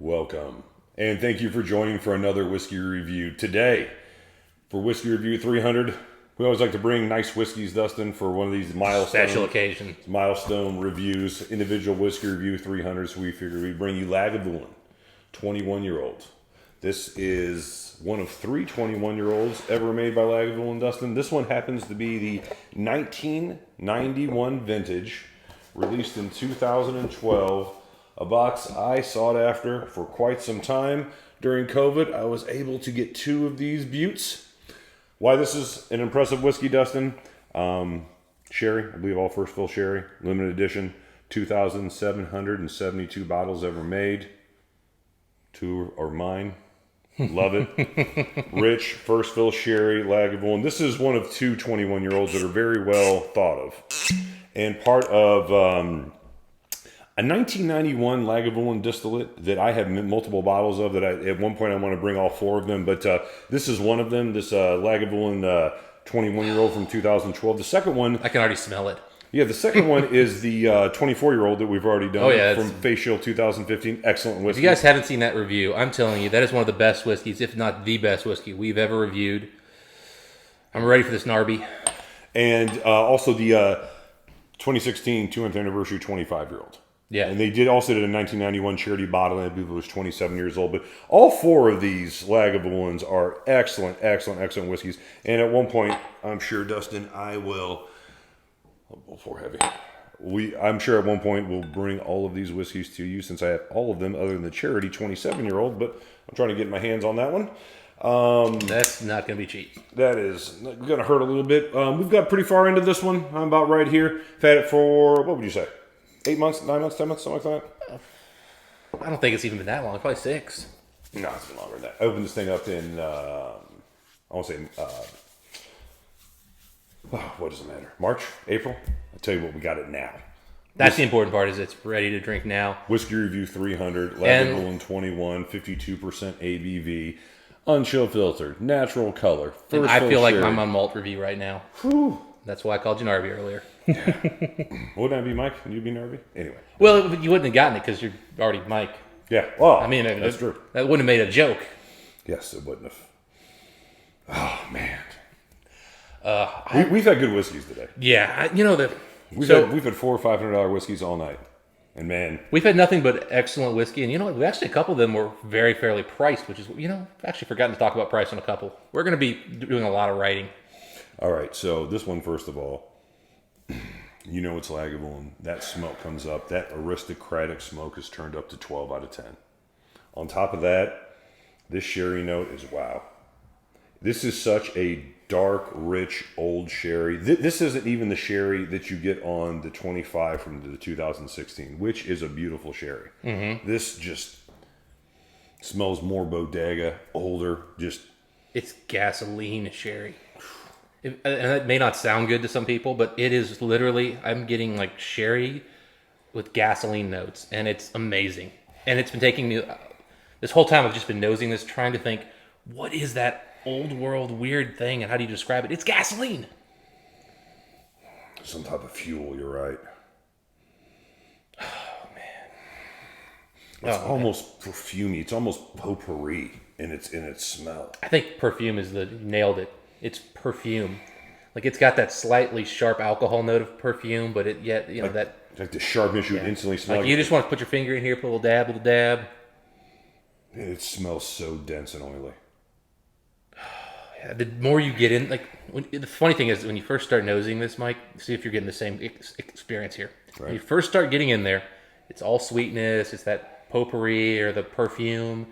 Welcome. And thank you for joining for another whiskey review. Today, for Whiskey Review 300, we always like to bring nice whiskeys, Dustin, for one of these special occasions. Milestone reviews, individual Whiskey Review 300. So we figured we'd bring you Lagavulin, 21-year-old. This is one of three 21-year-olds ever made by Lagavulin, Dustin. This one happens to be the 1991 vintage, released in 2012. A box I sought after for quite some time. During COVID, I was able to get two of these buttes. Why this is an impressive whiskey, Dustin? Sherry, I believe all first fill sherry, limited edition, 2,772 bottles ever made. Two are mine. Love it. Rich, first fill sherry, Lagavulin. This is one of two 21-year-olds that are very well thought of. And part of a 1991 Lagavulin distillate that I have multiple bottles of, that at one point I want to bring all four of them, but this is one of them, this Lagavulin 21-year-old from 2012. The second one... I can already smell it. Yeah, the second one is the 24-year-old that we've already done from Face Shield 2015. Excellent whiskey. If you guys haven't seen that review, I'm telling you, that is one of the best whiskeys, if not the best whiskey we've ever reviewed. I'm ready for this Narby. And also the 2016 200th anniversary 25-year-old. Yeah. And they did a 1991 charity bottle, and I believe it was 27 years old. But all four of these Lagavulins are excellent whiskeys. And at one point, I'm sure, Dustin, I will... Before heavy. I'm sure at one point we'll bring all of these whiskeys to you, since I have all of them other than the charity 27-year-old. But I'm trying to get my hands on that one. That's not going to be cheap. That is going to hurt a little bit. We've got pretty far into this one. I'm about right here. I've had it for, what would you say? 8 months, 9 months, 10 months, something like that? I don't think it's even been that long. Probably 6. No, it's been longer than that. I opened this thing up in, I want to say, what does it matter? March? April? I'll tell you what, we got it now. That's the important part, is it's ready to drink now. Whiskey Review 300, Lagavulin 21, 52% ABV, unchill filtered, natural color. And I feel like I'm on malt review right now. Whew. That's why I called you Narby earlier. Yeah. Wouldn't that be Mike? You'd be Narby? Anyway. Well, you wouldn't have gotten it because you're already Mike. Yeah. Well, I mean, that's true. That wouldn't have made a joke. Yes, it wouldn't have. Oh, man. We've had good whiskeys today. Yeah. We've had $400 or $500 whiskeys all night. And man, we've had nothing but excellent whiskey. And you know what? Actually, a couple of them were very fairly priced, which is, I've actually forgotten to talk about price on a couple. We're going to be doing a lot of writing. All right, so this one, first of all, it's Lagavulin. That smoke comes up. That aristocratic smoke is turned up to 12 out of 10. On top of that, this sherry note is wow. This is such a dark, rich, old sherry. This isn't even the sherry that you get on the 25 from the 2016, which is a beautiful sherry. Mm-hmm. This just smells more bodega, older, just... It's gasoline sherry. And that may not sound good to some people, but it is literally, I'm getting like sherry with gasoline notes, and it's amazing. And it's been taking me, this whole time I've just been nosing this, trying to think, what is that old world weird thing, and how do you describe it? It's gasoline. Some type of fuel, you're right. Oh, man. It's almost perfumey. It's almost potpourri in its smell. I think perfume nailed it. It's perfume. Like, it's got that slightly sharp alcohol note of perfume, but like the sharpness you instantly smell. Like you just want to put your finger in here, put a little dab. It smells so dense and oily. Yeah, the more you get in, the funny thing is, when you first start nosing this, Mike, see if you're getting the same experience here. Right. When you first start getting in there, it's all sweetness. It's that potpourri or the perfume.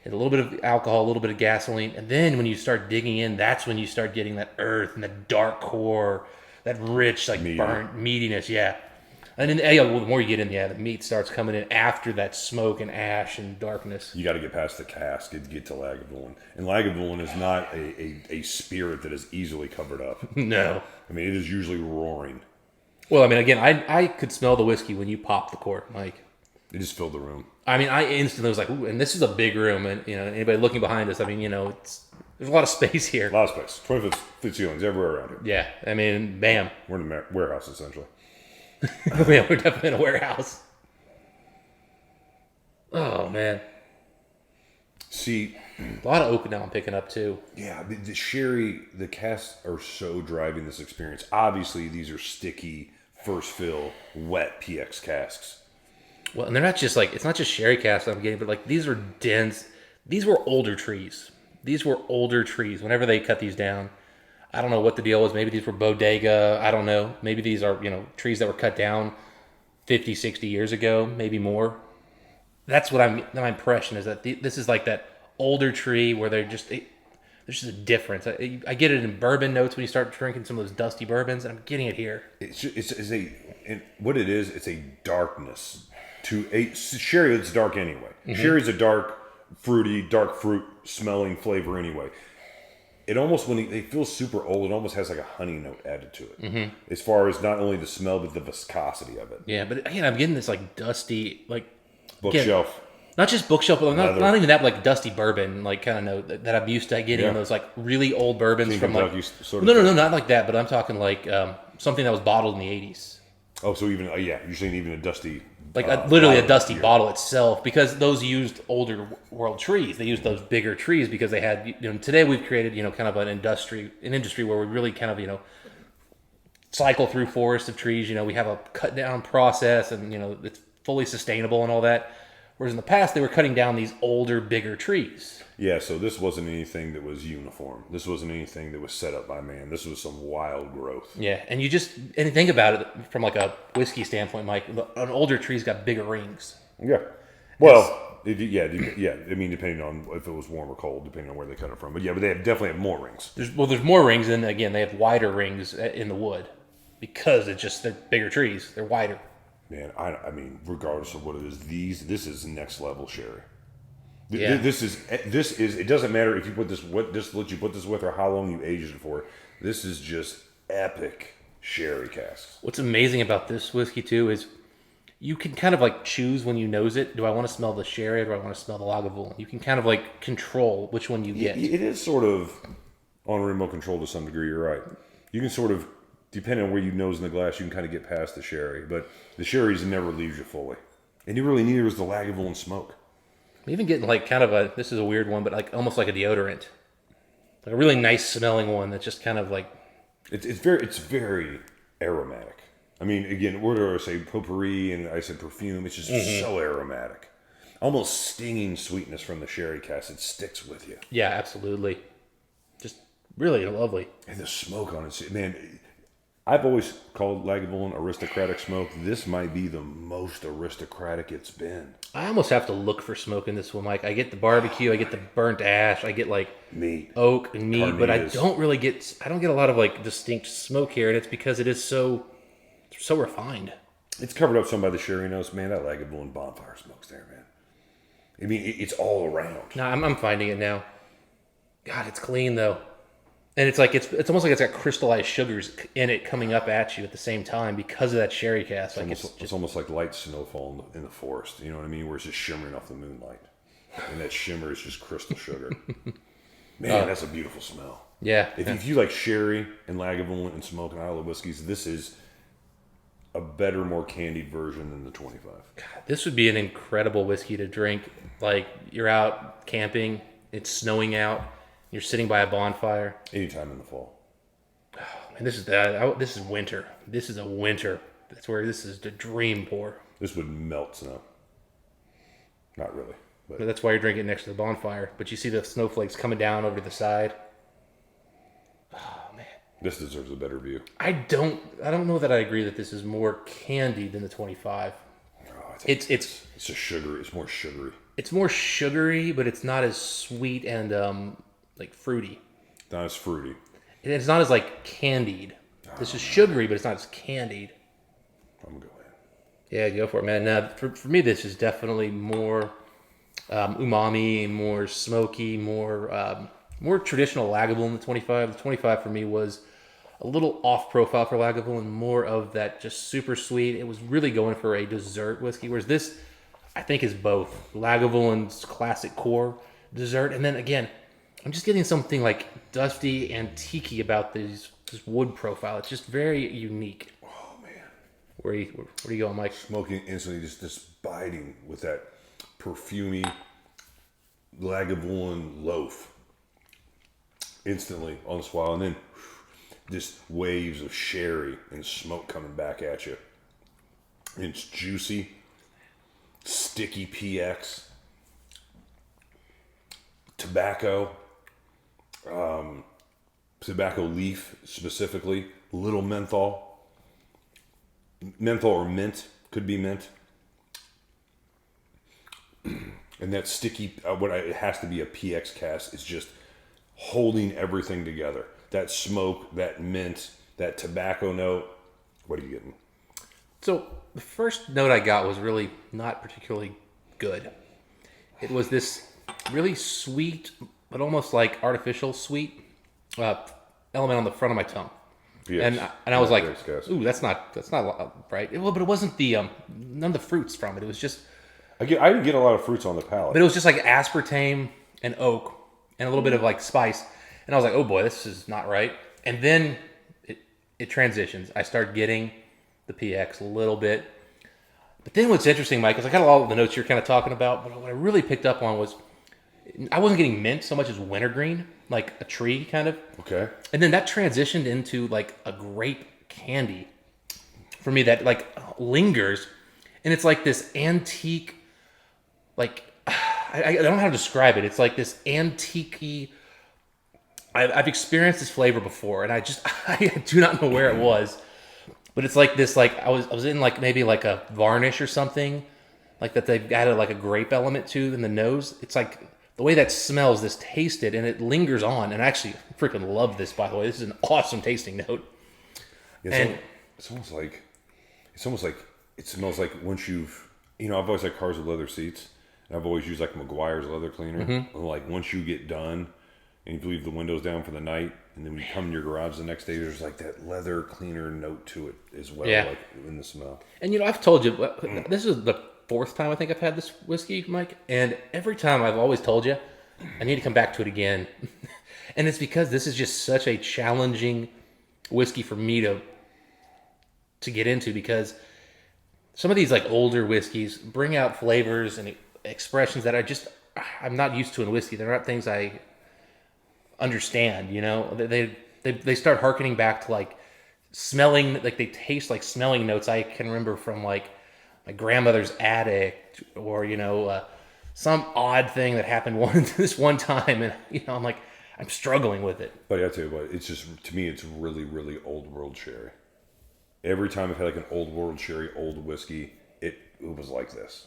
A little bit of alcohol, a little bit of gasoline, and then when you start digging in, that's when you start getting that earth and the dark core, that rich, burnt meatiness, yeah. And then the more you get in, the meat starts coming in after that smoke and ash and darkness. You got to get past the cask and get to Lagavulin. And Lagavulin is not a spirit that is easily covered up. No. I mean, it is usually roaring. Well, I mean, again, I could smell the whiskey when you popped the cork, Mike. It just filled the room. I mean, I instantly was like, ooh, and this is a big room, and anybody looking behind us, I mean, there's a lot of space here. A lot of space. 20-foot ceilings everywhere around here. Yeah, I mean, bam. We're in a warehouse, essentially. Yeah, we're definitely in a warehouse. Oh, man. See, A lot of oak now I'm picking up too. yeah, the sherry, the casks are so driving this experience. Obviously, these are sticky, first fill, wet PX casks. Well, and they're not just like, it's not just sherry casks I'm getting, but like these are dense. These were older trees. These were older trees. Whenever they cut these down, I don't know what the deal was. Maybe these were bodega. I don't know. Maybe these are, trees that were cut down 50, 60 years ago, maybe more. That's what my impression is, that this is like that older tree where there's just a difference. I get it in bourbon notes when you start drinking some of those dusty bourbons, and I'm getting it here. What it is, it's a darkness to a sherry that's dark anyway. Sherry's a dark, fruity, dark fruit smelling flavor anyway. It almost, when they feel super old, it almost has like a honey note added to it. As far as not only the smell, but the viscosity of it. Yeah, but again, I'm getting this like dusty, like Bookshelf. not just bookshelf, but not even that, but like dusty bourbon, like kind of note that I'm used to getting in those like really old bourbons from like no, not like that, but I'm talking like something that was bottled in the 80s. Oh, so even you're saying even a dusty, like literally a dusty bottle itself, because those used older world trees. They used those bigger trees because they had, today we've created, kind of an industry where we really kind of, cycle through forests of trees. We have a cut down process, and, it's fully sustainable and all that. Whereas in the past, they were cutting down these older, bigger trees. Yeah, so this wasn't anything that was uniform. This wasn't anything that was set up by man. This was some wild growth. Yeah, and and think about it from like a whiskey standpoint, Mike. An older tree's got bigger rings. Yeah. Well, I mean, depending on if it was warm or cold, depending on where they cut it from. But they definitely have more rings. There's more rings, and again, they have wider rings in the wood because they're bigger trees. They're wider. Man, I mean, regardless of what it is, this is next level sherry. Yeah. This is. It doesn't matter if you put this, what distillate you put this with, or how long you aged it for. This is just epic sherry casks. What's amazing about this whiskey too is you can kind of like choose when you nose it. Do I want to smell the sherry, or do I want to smell the Lagavulin? You can kind of like control which one you get. It is sort of on remote control to some degree. You're right. You can sort of, depending on where you nose in the glass, you can kind of get past the sherry, but the sherry's never leaves you fully. And you really neither is the Lagavulin smoke. I'm even getting like kind of this is a weird one, but like almost like a deodorant. Like a really nice smelling one that's just kind of like... It's very aromatic. I mean, again, what do I say? Potpourri, and I said perfume. It's just so aromatic. Almost stinging sweetness from the sherry cask. It sticks with you. Yeah, absolutely. Just really lovely. And the smoke on it, man... I've always called Lagavulin aristocratic smoke. This might be the most aristocratic it's been. I almost have to look for smoke in this one, Mike. I get the barbecue, I get the burnt ash, I get like meat, oak and meat, carnitas. But I don't get a lot of like distinct smoke here, and it's because it is so refined. It's covered up some by the sherry notes, man. That Lagavulin bonfire smoke's there, man. I mean, it's all around. No, I'm finding it now. God, it's clean though. And it's like it's almost like it's got crystallized sugars in it coming up at you at the same time because of that sherry cask. Like it's almost like light snowfall in the forest. You know what I mean? Where it's just shimmering off the moonlight, and that shimmer is just crystal sugar. Man, that's a beautiful smell. Yeah. If you like sherry and Lagavulin and smoke and Isle of whiskeys, this is a better, more candied version than the 25. God, this would be an incredible whiskey to drink. Like you're out camping, it's snowing out. You're sitting by a bonfire. Anytime in the fall. Oh, man, this is winter. This is a winter. That's where this is the dream pour. This would melt snow. Not really. But that's why you're drinking it next to the bonfire. But you see the snowflakes coming down over the side. Oh, man. This deserves a better view. I don't know that I agree that this is more candied than the 25. Oh, it's a sugary. It's more sugary. It's more sugary, but it's not as sweet and like fruity. Not as fruity. And it's not as like candied. This is sugary, but it's not as candied. I'm gonna go in. Yeah, go for it, man. Now, for me, this is definitely more umami, more smoky, more traditional Lagavulin than the 25. The 25 for me was a little off profile for Lagavulin, more of that just super sweet. It was really going for a dessert whiskey, whereas this, I think, is both Lagavulin's classic core dessert, and then again, I'm just getting something like dusty, antique about this wood profile. It's just very unique. Oh man, where are you going, Mike? Smoking instantly, just biting with that perfumey Lagavulin loaf instantly on the swallow, and then just waves of sherry and smoke coming back at you. And it's juicy, sticky PX, tobacco, tobacco leaf specifically, little menthol or mint, could be mint. And that sticky, it has to be a PX cask, is just holding everything together. That smoke, that mint, that tobacco note. What are you getting? So the first note I got was really not particularly good. It was this really sweet, but almost like artificial sweet element on the front of my tongue. PX. And I was like, cask. ooh, that's not right. But it wasn't none of the fruits from it. It was just, I didn't get a lot of fruits on the palate. but it was just like aspartame and oak and a little bit of like spice. And I was like, oh boy, this is not right. And then it transitions. I start getting the PX a little bit. But then what's interesting, Mike, is I got all of the notes you're kind of talking about, but what I really picked up on was I wasn't getting mint so much as wintergreen, like a tree kind of. Okay. And then that transitioned into like a grape candy for me that like lingers. And it's like this antique, like, I don't know how to describe it. It's like this antique-y. I've experienced this flavor before, and I do not know where it was, but it's like this, like I was in like maybe like a varnish or something, like that they've added like a grape element to in the nose. It's like the way that smells, this tasted, and it lingers on. And I actually freaking love this, by the way. This is an awesome tasting note. It's almost like it smells like once you've, I've always had cars with leather seats, and I've always used like McGuire's leather cleaner. And like once you get done and you leave the windows down for the night, and then when you come in your garage the next day, there's like that leather cleaner note to it as well, like in the smell. And I've told you, this is the fourth time I think I've had this whiskey, Mike, and every time I've always told you I need to come back to it again. And it's because this is just such a challenging whiskey for me to get into, because some of these like older whiskeys bring out flavors and expressions that I'm not used to in whiskey. They're not things I understand, they start hearkening back to like smelling, like they taste like smelling notes I can remember from like my grandmother's attic, or some odd thing that happened this one time, and I'm like, I'm struggling with it. But I tell you what, it's just, to me, it's really, really old world sherry. Every time I've had like an old world sherry, old whiskey, it was like this.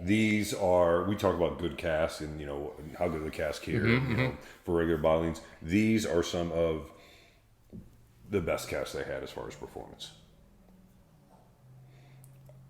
These are, we talk about good casks and, how good are the casks here, for regular bottlings. These are some of the best casks they had as far as performance.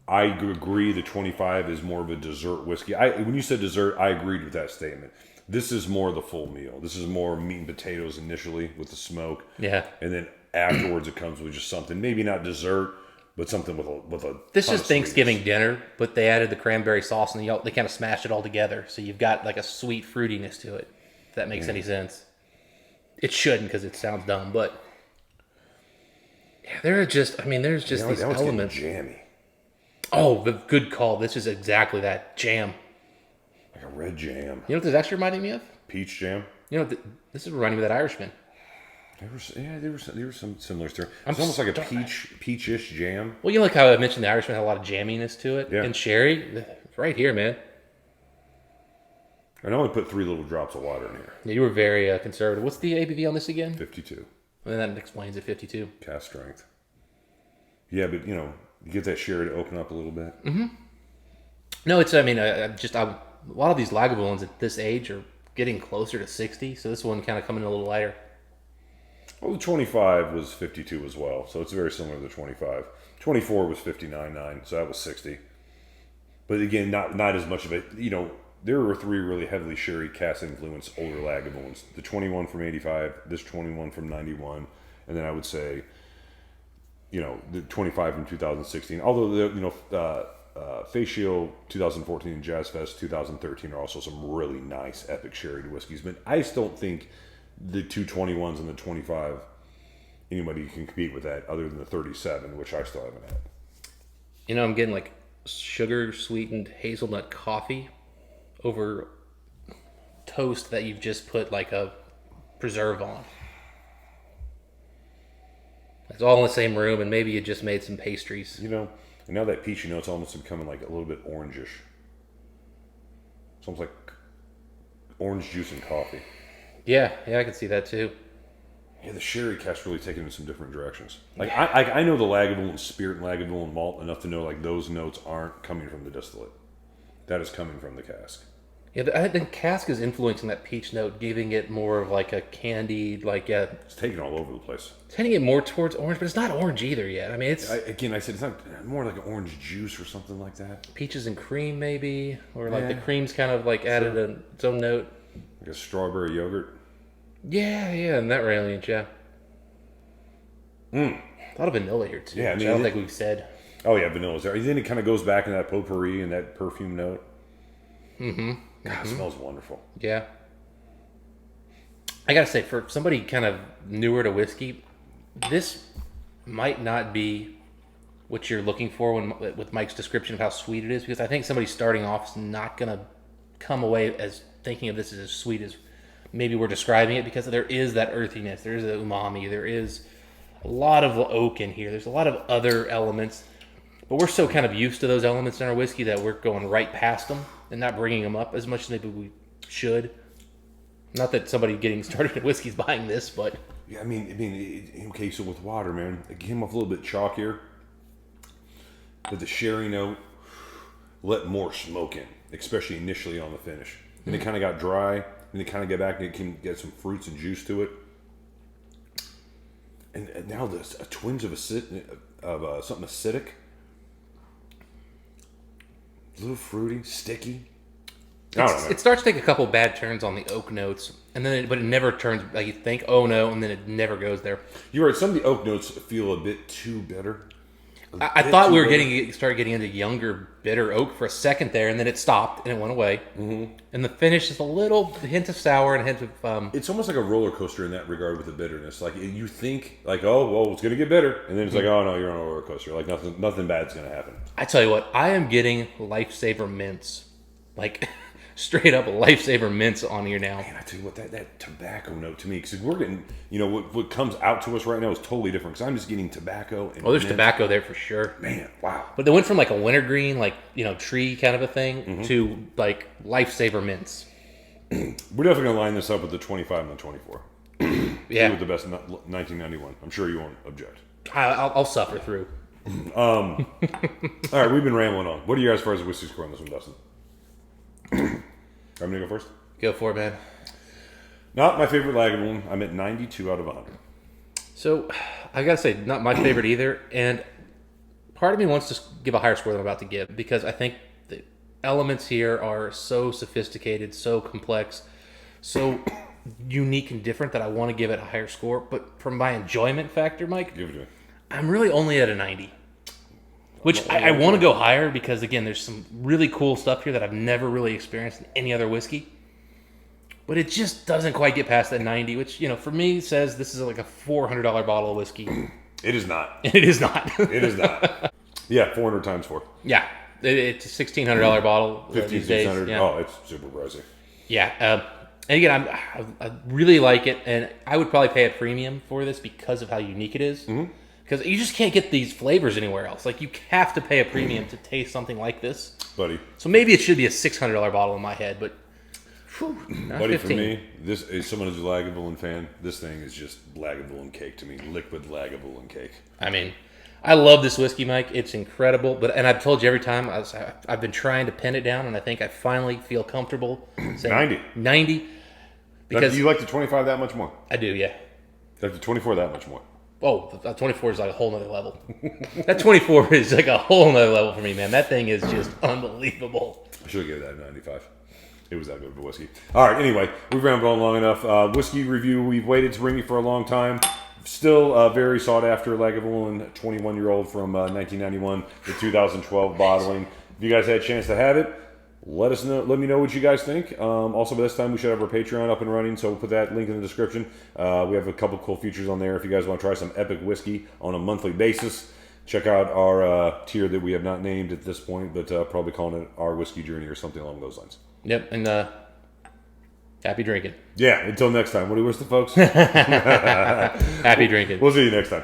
I agree the 25 is more of a dessert whiskey. When you said dessert, I agreed with that statement. This is more the full meal. This is more meat and potatoes initially with the smoke. Yeah. And then afterwards it comes with just something, maybe not dessert, but something with a This ton is of Thanksgiving sweetness. dinner, but they added the cranberry sauce and they kind of smashed it all together. So you've got like a sweet fruitiness to it, if that makes any sense. It shouldn't, because it sounds dumb, but yeah, there's just these Now it's elements. getting jammy. Oh, the good call. This is exactly that jam. Like a red jam. You know what this actually reminding me of? Peach jam. This is reminding me of that Irishman. There were some similar stories. It's almost like a peachish jam. Well, like how I mentioned the Irishman had a lot of jamminess to it. Yeah. And sherry, right here, man. I only put 3 little drops of water in here. Yeah, you were very conservative. What's the ABV on this again? 52. And that explains it, 52. Cask strength. Yeah, but you get that sherry to open up a little bit. Mm-hmm. No, it's, a lot of these Lagavulins at this age are getting closer to 60, so this one kind of coming in a little lighter. Well, the 25 was 52 as well, so it's very similar to the 25. 24 was 59.9, so that was 60. But again, not as much of it. There were 3 really heavily sherry cask influenced older Lagavulins. The 21 from 85, this 21 from 91, and then I would say, the 25 from 2016. Although Facio 2014 and Jazz Fest 2013 are also some really nice epic sherry whiskeys, but I just don't think the 221s and the 25 anybody can compete with that other than the 37, which I still haven't had. I'm getting like sugar sweetened hazelnut coffee over toast that you've just put like a preserve on. It's all in the same room, and maybe you just made some pastries. You know, and now that peachy note's almost becoming like a little bit orangish. It's almost like orange juice and coffee. Yeah, I can see that too. Yeah, the sherry cask really taken in some different directions. Like I know the Lagavulin spirit and Lagavulin malt enough to know like those notes aren't coming from the distillate. That is coming from the cask. Yeah, I think Cask is influencing that peach note, giving it more of like a candied, like It's taken all over the place. tending it more towards orange, but it's not orange either yet. I mean, it's I said it's not more like an orange juice or something like that. peaches and cream maybe, or like the cream's kind of like added its own note. Like a strawberry yogurt. Yeah, in that range, yeah. A lot of vanilla here too. Yeah, I don't think we've said. Oh yeah, vanilla's there. And then it kind of goes back in that potpourri and that perfume note. God, it smells wonderful. Yeah. I gotta say, for somebody kind of newer to whiskey, this might not be what you're looking for with Mike's description of how sweet it is, because I think somebody starting off is not gonna come away as thinking of this as sweet as maybe we're describing it, because there is that earthiness, there is the umami, there is a lot of oak in here, there's a lot of other elements, but we're so kind of used to those elements in our whiskey that we're going right past them and not bringing them up as much as maybe we should. Not that somebody getting started in whiskey is buying this, but yeah, I mean, okay, so with water, man, it came off a little bit chalkier, but the sherry note let more smoke in, especially initially on the finish. And it kind of got dry, and it kind of got back, and it can get some fruits and juice to it. And now there's a twinge of something acidic, a little fruity, sticky. it starts to take a couple bad turns on the oak notes, and then but it never turns like you think. Oh no, and then it never goes there. You're right. Some of the oak notes feel a bit too bitter. I thought we were started getting into younger bitter oak for a second there, and then it stopped and it went away. And the finish is a little hint of sour and a hint of. It's almost like a roller coaster in that regard with the bitterness. Like you think, like, oh well, it's gonna get bitter, and then it's like, oh no, you're on a roller coaster. Like nothing bad's gonna happen. I tell you what, I am getting Lifesaver mints, like straight up Lifesaver mints on here now. Man, I tell you what, that tobacco note to me, because we're getting, what comes out to us right now is totally different. Because I'm just getting tobacco. And there's mint. Tobacco there for sure. Man, wow. But they went from like a wintergreen, like tree kind of a thing, to like Lifesaver mints. We're definitely gonna line this up with the 25 and the 24. Yeah, with the best 1991. I'm sure you won't object. I'll suffer through. All right, we've been rambling on. What do you guys as far as the whiskey score on this one, Dustin? I'm gonna go first. Go for it, man. Not my favorite Lagavulin. I'm at 92 out of 100. So, I gotta say, not my favorite either. And part of me wants to give a higher score than I'm about to give, because I think the elements here are so sophisticated, so complex, so unique and different that I want to give it a higher score. But from my enjoyment factor, Mike, Give it to me. I'm really only at a 90. Which I want to go higher because, again, there's some really cool stuff here that I've never really experienced in any other whiskey. But it just doesn't quite get past that 90, which, for me says this is like a $400 bottle of whiskey. It is not. And it is not. It is not. Yeah, 400 times 4. Yeah. It's a $1,600 bottle. 1,500. Yeah. Oh, it's super pricey. Yeah. And again, I really like it. And I would probably pay a premium for this because of how unique it is. Because you just can't get these flavors anywhere else. Like, you have to pay a premium to taste something like this. Buddy. So maybe it should be a $600 bottle in my head, but not Buddy, 15. for me, this is someone who's a Lagavulin fan. This thing is just Lagavulin cake to me. Liquid Lagavulin cake. I mean, I love this whiskey, Mike. It's incredible. And I've told you every time, I've been trying to pin it down, and I think I finally feel comfortable saying 90. Because do you like the 25 that much more? I do, yeah. You like the 24 that much more? Oh, that 24 is like a whole nother level. That 24 is like a whole nother level for me, man. That thing is just unbelievable. I should have given that a 95. It was that good of a whiskey. All right, anyway, we've rambled on long enough. Whiskey review, we've waited to bring you for a long time. Still very sought after Lagavulin 21-year-old from 1991, the 2012 bottling. If you guys had a chance to have it, let us know. Let me know what you guys think. Also, by this time, we should have our Patreon up and running, so we'll put that link in the description. We have a couple cool features on there if you guys want to try some epic whiskey on a monthly basis. Check out our tier that we have not named at this point, but probably calling it our whiskey journey or something along those lines. Yep, and Happy drinking. Yeah, until next time. What do you wish the folks? Happy drinking. We'll see you next time.